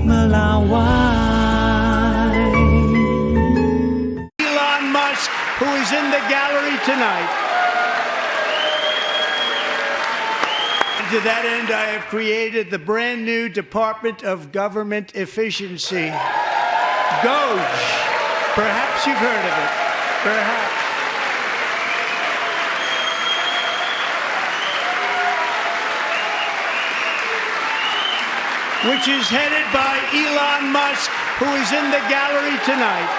melawai. Elon Musk, who is in the gallery tonight. And to that end, I have created the brand new Department of Government Efficiency, DOGE. Perhaps you've heard of it. Perhaps. Which is headed by Elon Musk, who is in the gallery tonight.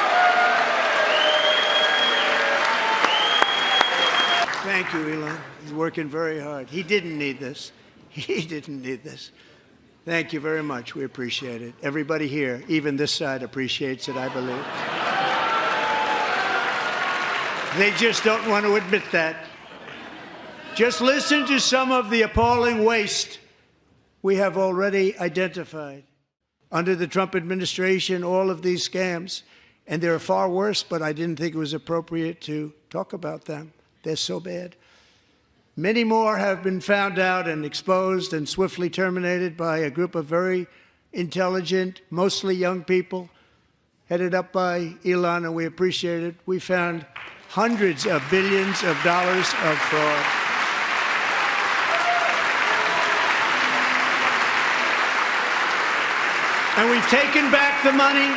Thank you, Elon. He's working very hard. He didn't need this. He didn't need this. Thank you very much. We appreciate it. Everybody here, even this side, appreciates it, I believe. They just don't want to admit that. Just listen to some of the appalling waste we have already identified. Under the Trump administration, all of these scams, and they're far worse, but I didn't think it was appropriate to talk about them. They're so bad. Many more have been found out and exposed and swiftly terminated by a group of very intelligent, mostly young people, headed up by Elon, and we appreciate it. We found hundreds of billions of dollars of fraud. And we've taken back the money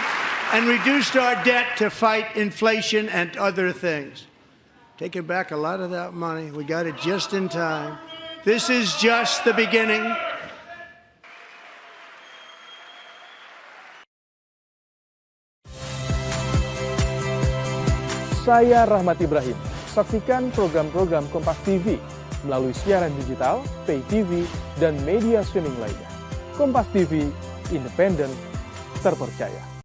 and reduced our debt to fight inflation and other things. Taken back a lot of that money. We got it just in time. This is just the beginning. Saya Rahmat Ibrahim. Saksikan program-program Kompas TV melalui siaran digital, pay TV, dan media streaming lainnya. Kompas TV, independen, terpercaya.